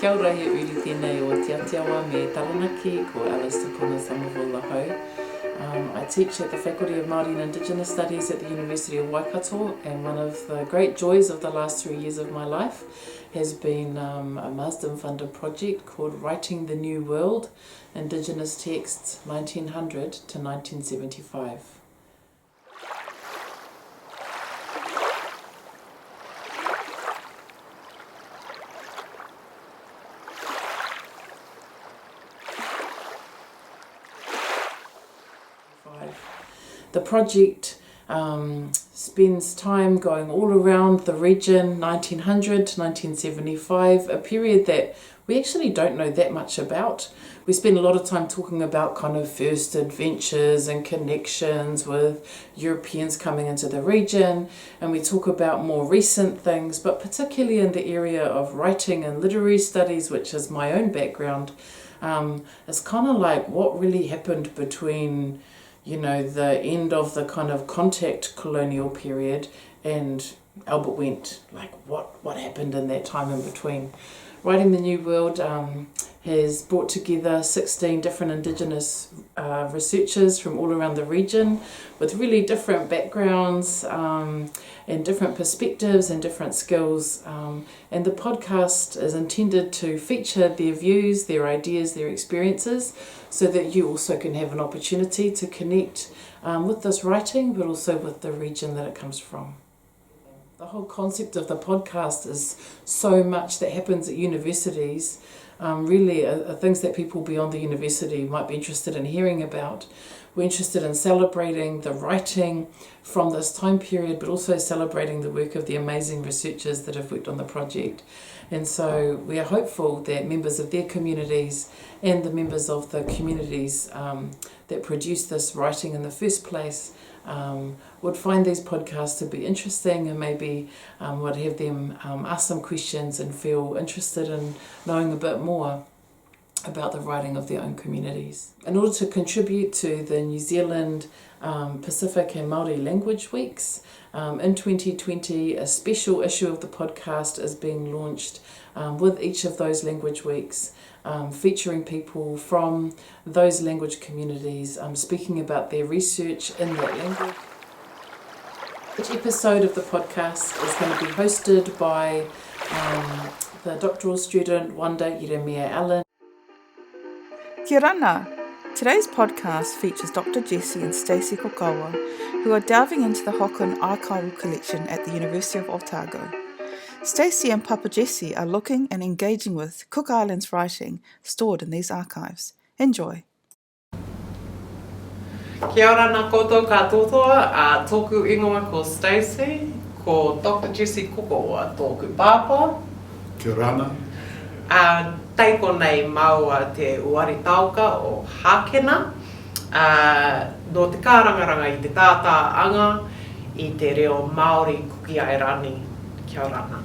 Kia ora he uri tēnei o Te Atiawa me Taranaki, ko Alice Tukuna Samavola Ho. I teach at the Faculty of Māori and Indigenous Studies at the University of Waikato, and one of the great joys of the last 3 years of my life has been a Marsden funded project called Writing the New World, Indigenous Texts 1900 to 1975. The project spends time going all around the region, 1900 to 1975, a period that we actually don't know that much about. We spend a lot of time talking about kind of first adventures and connections with Europeans coming into the region, and we talk about more recent things, but particularly in the area of writing and literary studies, which is my own background. It's kind of like what really happened between the end of the kind of contact colonial period and Albert Wendt, like what happened in that time in between. Writing the New World has brought together 16 different Indigenous researchers from all around the region with really different backgrounds and different perspectives and different skills. And the podcast is intended to feature their views, their ideas, their experiences, so that you also can have an opportunity to connect with this writing, but also with the region that it comes from. The whole concept of the podcast is so much that happens at universities, really are things that people beyond the university might be interested in hearing about. We're interested in celebrating the writing from this time period, but also celebrating the work of the amazing researchers that have worked on the project. And so we are hopeful that members of their communities and the members of the communities that produce this writing in the first place would find these podcasts to be interesting, and maybe would have them ask some questions and feel interested in knowing a bit more about the writing of their own communities. In order to contribute to the New Zealand Pacific and Māori Language Weeks, in 2020 a special issue of the podcast is being launched with each of those language weeks, featuring people from those language communities speaking about their research in that language. Each episode of the podcast is going to be hosted by the doctoral student Wanda Yeremia Allen. Kia rana! Today's podcast features Dr Jesse and Stacey Kokaua, who are delving into the Hocken Collection at the University of Otago. Stacey and Papa Jesse are looking and engaging with Cook Islands writing stored in these archives. Enjoy! Kia ora nā koutou katoa, tōku ingoa ko Stacey, ko Dr Jesse Kokaua, tōku pāpā. Kia rana. Teiko nei maua te uari tauka o Hakena, no te kārangaranga i te tātā anga, i te reo Māori Kuki Airani. Kia rana.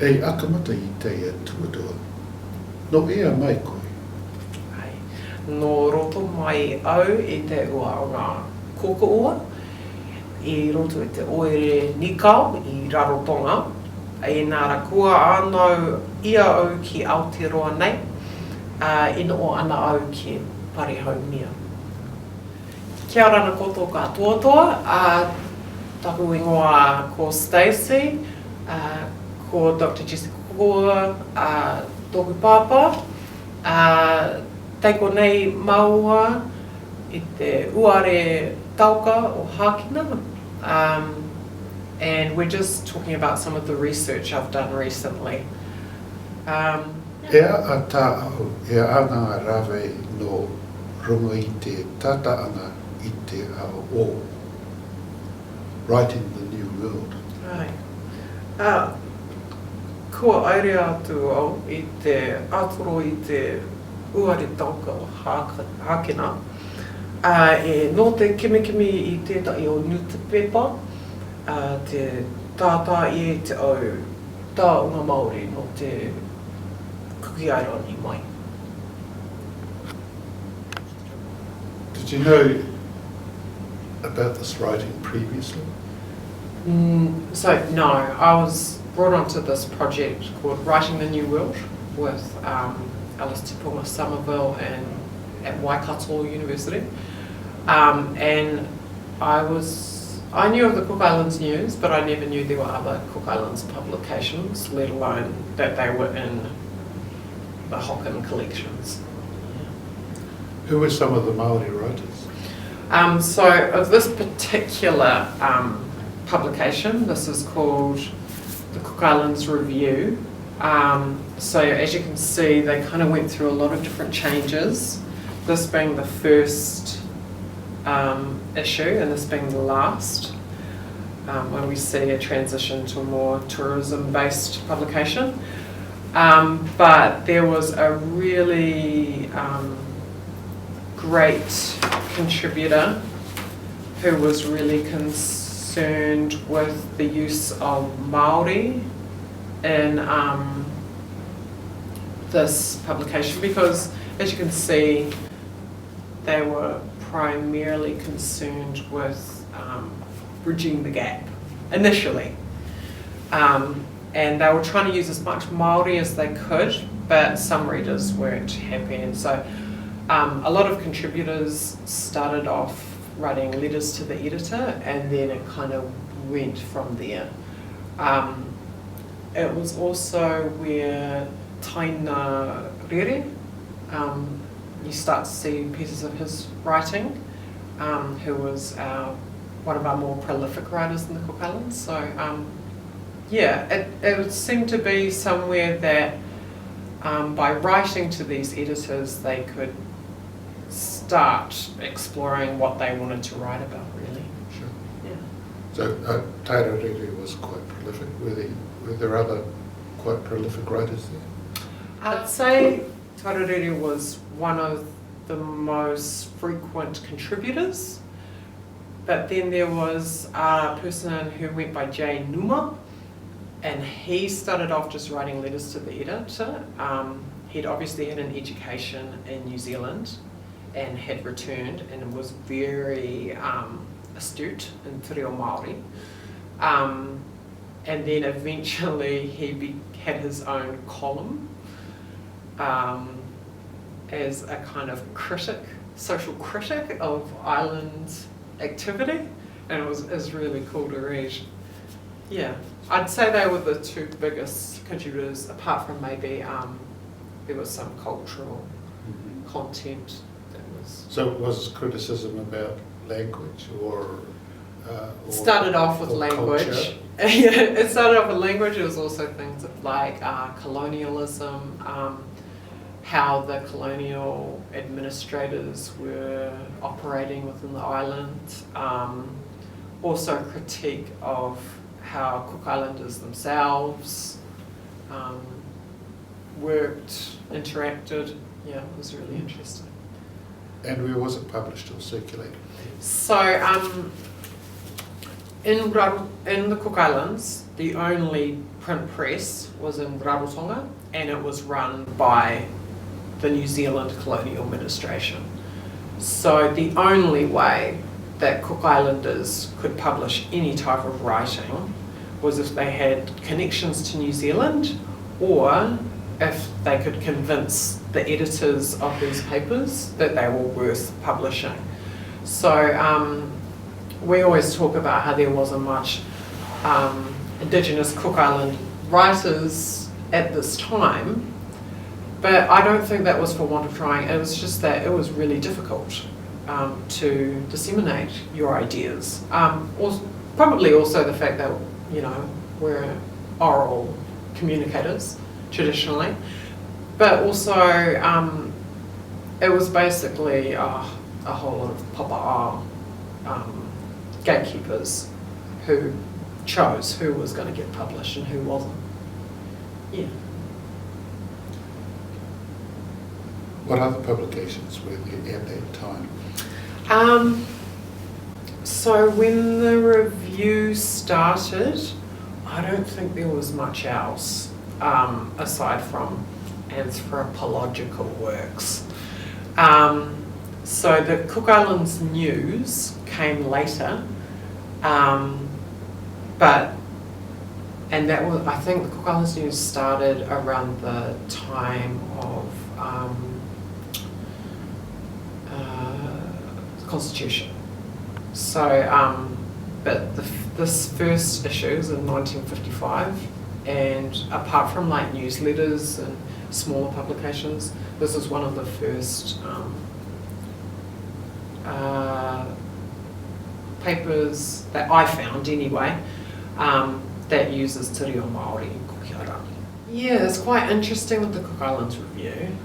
Ei akamata i te tuatua. No ea mai koe. No roto mai au i te ua o ngā kokoua, i roto i te oere nikau i Rarotonga, i nāra kua anau ia au ki Aotearoa nei, ina o ana au ki Parehaumia. Kia ora na koutou katoa, taku ingoa ko Stacey, ko Dr Jesse Kokaua, tōku pāpā, teiko nei maua i te uare tauka o Hakena, and we're just talking about some of the research I've done recently. Ea a tāau, ea ana rāwe no runga i te tata ana i te ao o. Writing the New World. Ai. Kua aere atu au i te atoro i te uare tauka o Hakena. No te kimikimi i tētai o newspaper, te tātā i te au tāunga Māori no te Kuki Airani mai. Did you know about this writing previously? So no, I was brought onto this project called Writing the New World with Alice Tipuma Somerville and at Waikato University. And I knew of the Cook Islands News, but I never knew there were other Cook Islands publications, let alone that they were in the Hocken Collections. Who were some of the Māori writers? So of this particular publication, this is called the Cook Islands Review. So as you can see, they kind of went through a lot of different changes, this being the first issue and this being the last, when we see a transition to a more tourism-based publication. But there was a really great contributor who was really concerned with the use of Māori in this publication, because as you can see, they were primarily concerned with bridging the gap initially. And they were trying to use as much Māori as they could, but some readers weren't happy. And so a lot of contributors started off writing letters to the editor, and then it kind of went from there. It was also where Taina Rere, you start to see pieces of his writing, who was one of our more prolific writers in the Cook Islands. So yeah, it seemed to be somewhere that by writing to these editors they could start exploring what they wanted to write about, really. Sure. Yeah. So Taira Rere was quite prolific. Were there other quite prolific writers there? I'd say Taira Rere was one of the most frequent contributors, but then there was a person who went by J. Newman, and he started off just writing letters to the editor. He'd obviously had an education in New Zealand and had returned and was very astute in te reo Māori. And then eventually he had his own column as a kind of critic, social critic of island activity, and it was really cool to read. Yeah, I'd say they were the two biggest contributors, apart from maybe there was some cultural content that was... So was criticism about language or started off with language. Yeah, it started off with language. It was also things like colonialism, how the colonial administrators were operating within the island, also a critique of how Cook Islanders themselves worked, interacted. Yeah, it was really interesting. And where was it published or circulated? So in the Cook Islands, the only print press was in Rarotonga, and it was run by the New Zealand Colonial Administration. So the only way that Cook Islanders could publish any type of writing was if they had connections to New Zealand, or if they could convince the editors of these papers that they were worth publishing. So we always talk about how there wasn't much Indigenous Cook Island writers at this time, but I don't think that was for want of trying. It was just that it was really difficult to disseminate your ideas. Probably also the fact that, you know, we're oral communicators traditionally, but also it was basically a whole lot of papa'a gatekeepers who chose who was going to get published and who wasn't. Yeah. What other publications were there at that time? So when the review started, I don't think there was much else aside from anthropological works. So the Cook Islands News came later, but And that was, I think the Cook Islands News started around the time of the Constitution. So, but this first issue is in 1955, and apart from like newsletters and smaller publications, this is one of the first papers that I found anyway, that uses te reo Māori in Kuki Airani. Yeah, it's quite interesting with the Cook Islands Review.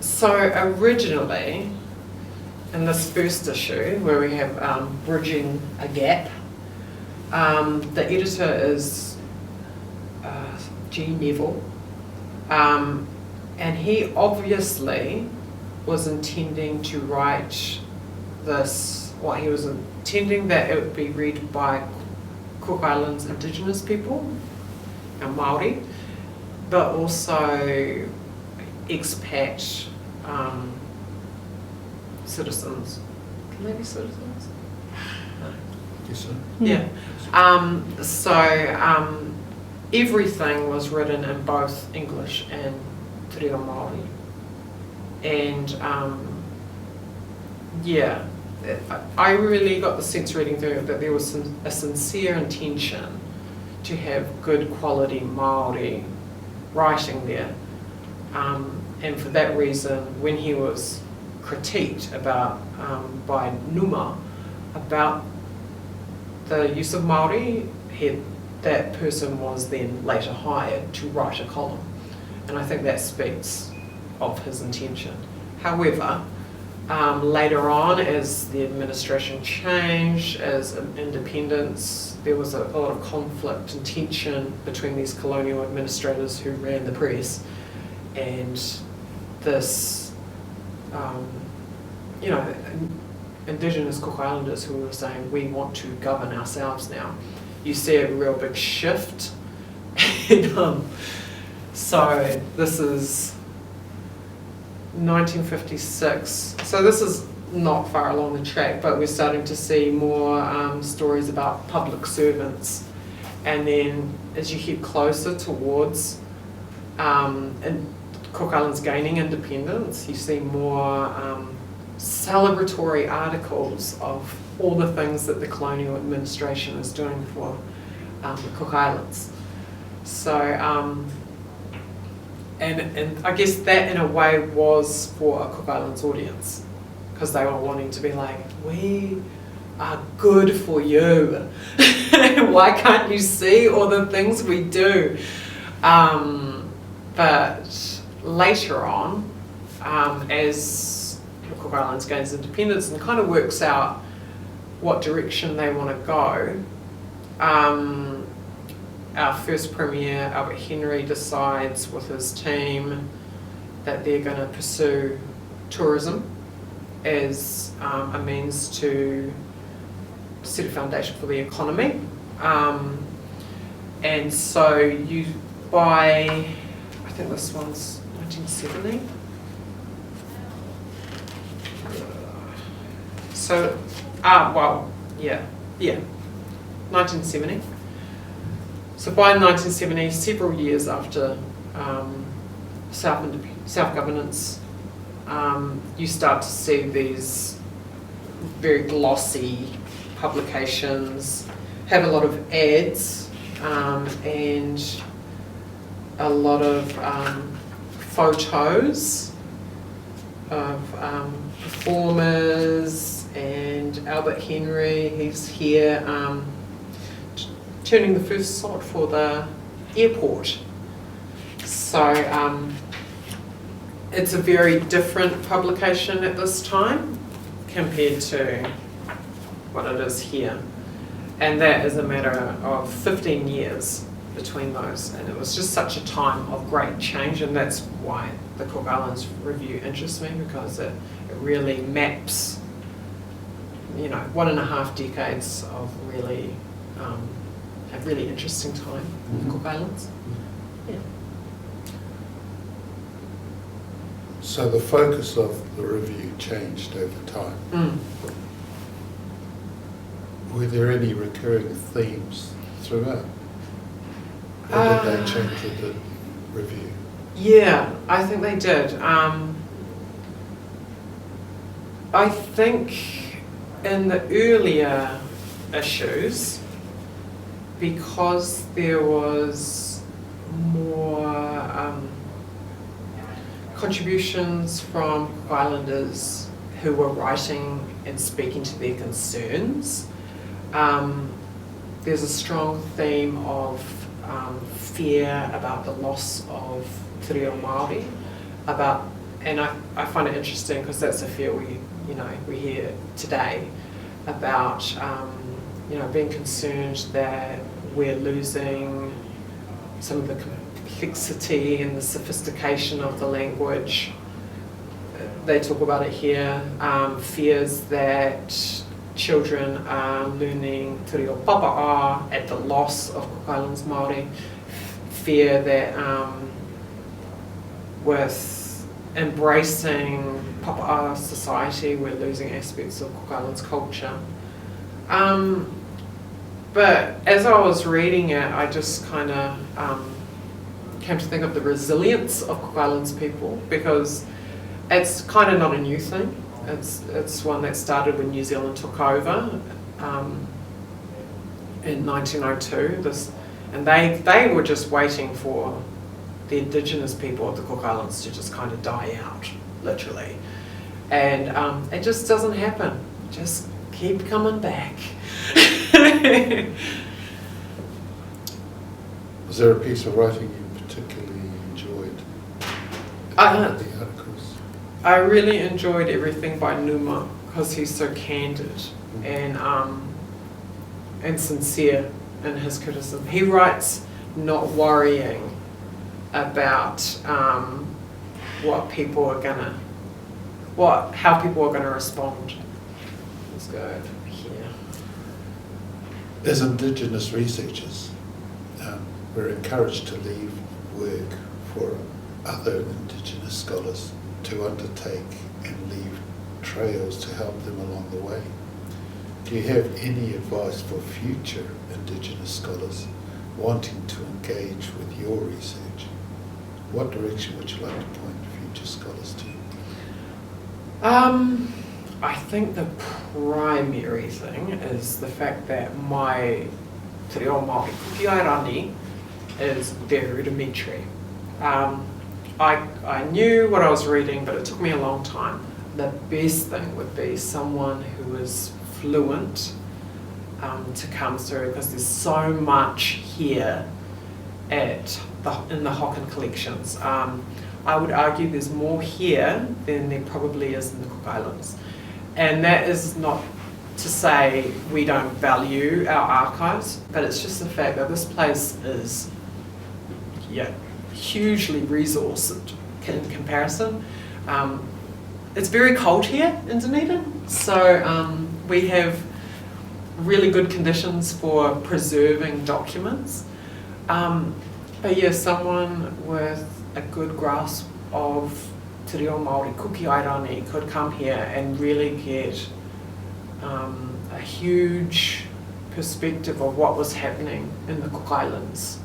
So originally, in this first issue, where we have Bridging a Gap, the editor is G. Neville, and he obviously was intending to write this, he was intending that it would be read by Cook Islands Indigenous people and Māori, but also expat citizens. Can they be citizens? No. Yes, sir. Yeah. So everything was written in both English and te reo Māori. And yeah, I really got the sense reading through it that there was a sincere intention to have good quality Māori writing there. And for that reason, when he was critiqued about by Newman about the use of Māori, that person was then later hired to write a column. And I think that speaks of his intention. However, later on, as the administration changed, as independence, there was a lot of conflict and tension between these colonial administrators who ran the press and this, Indigenous Cook Islanders who were saying, we want to govern ourselves now. You see a real big shift. And, so this is 1956. So this is not far along the track, but we're starting to see more stories about public servants. And then as you head closer towards Cook Islands gaining independence, you see more celebratory articles of all the things that the colonial administration is doing for the Cook Islands. So, and I guess that in a way was for a Cook Islands audience, because they were wanting to be like, we are good for you. Why can't you see all the things we do? But later on, as Cook Islands gains independence and kind of works out what direction they want to go, our first Premier, Albert Henry, decides with his team that they're going to pursue tourism as a means to set a foundation for the economy. And so by, I think this one's 1970. So, 1970. So by 1970, several years after self-governance, you start to see these very glossy publications, have a lot of ads, and a lot of photos of performers, and Albert Henry, he's here turning the first sod for the airport. So it's a very different publication at this time compared to what it is here. And that is a matter of 15 years between those. And it was just such a time of great change, and that's why the Cook Islands Review interests me, because it really maps 1.5 decades of really a really interesting time in the Cook Islands. Yeah. So the focus of the review changed over time. Were there any recurring themes throughout? Or did they change with the review? Yeah, I think they did. I think in the earlier issues, because there was more contributions from Islanders who were writing and speaking to their concerns, there's a strong theme of fear about the loss of te reo Māori, and I find it interesting because that's a fear we hear today about being concerned that we're losing some of the complexity and the sophistication of the language. They talk about it here, fears that children are learning te reo papa'a at the loss of Cook Islands Māori, fear that with embracing papa'a society we're losing aspects of Cook Islands culture. But as I was reading it, I just kind of came to think of the resilience of Cook Islands people, because it's kind of not a new thing. It's one that started when New Zealand took over in 1902. And they were just waiting for the Indigenous people of the Cook Islands to just kind of die out, literally. And it just doesn't happen. Just keep coming back. Was there a piece of writing you particularly enjoyed? The articles? I really enjoyed everything by Newman because he's so candid and sincere in his criticism. He writes not worrying about how people are gonna respond. Let's go over here. As Indigenous researchers, we're encouraged to leave work for other Indigenous scholars to undertake and leave trails to help them along the way. Do you have any advice for future Indigenous scholars wanting to engage with your research? What direction would you like to point future scholars to? I think the primary thing is the fact that my te reo Māori Kuki Airani is very rudimentary. I knew what I was reading, but it took me a long time. The best thing would be someone who is fluent to come through, because there's so much here in the Hocken Collections. I would argue there's more here than there probably is in the Cook Islands. And that is not to say we don't value our archives, but it's just the fact that this place is hugely resourced in comparison. It's very cold here in Dunedin, so we have really good conditions for preserving documents. But yeah, someone with a good grasp of te reo Māori Kuki Airani could come here and really get a huge perspective of what was happening in the Cook Islands,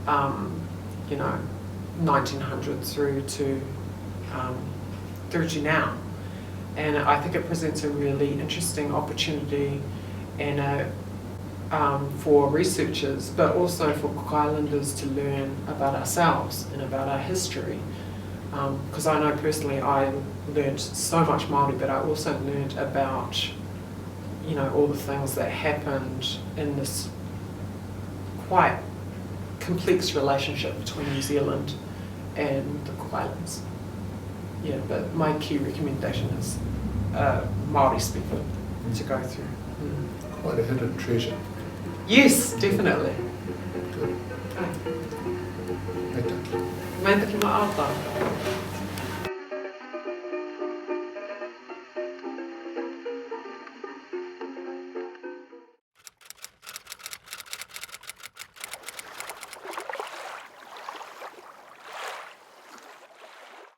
1900 through to now. And I think it presents a really interesting opportunity and for researchers, but also for Cook Islanders to learn about ourselves and about our history. Because I know personally I learned so much Māori, but I also learned about all the things that happened in this quite complex relationship between New Zealand and the Cook Islands. Yeah, but my key recommendation is Māori speaker to go through. Quite a hidden treasure. Yes, definitely. Good. Okay. Meitaki. Meitaki maata.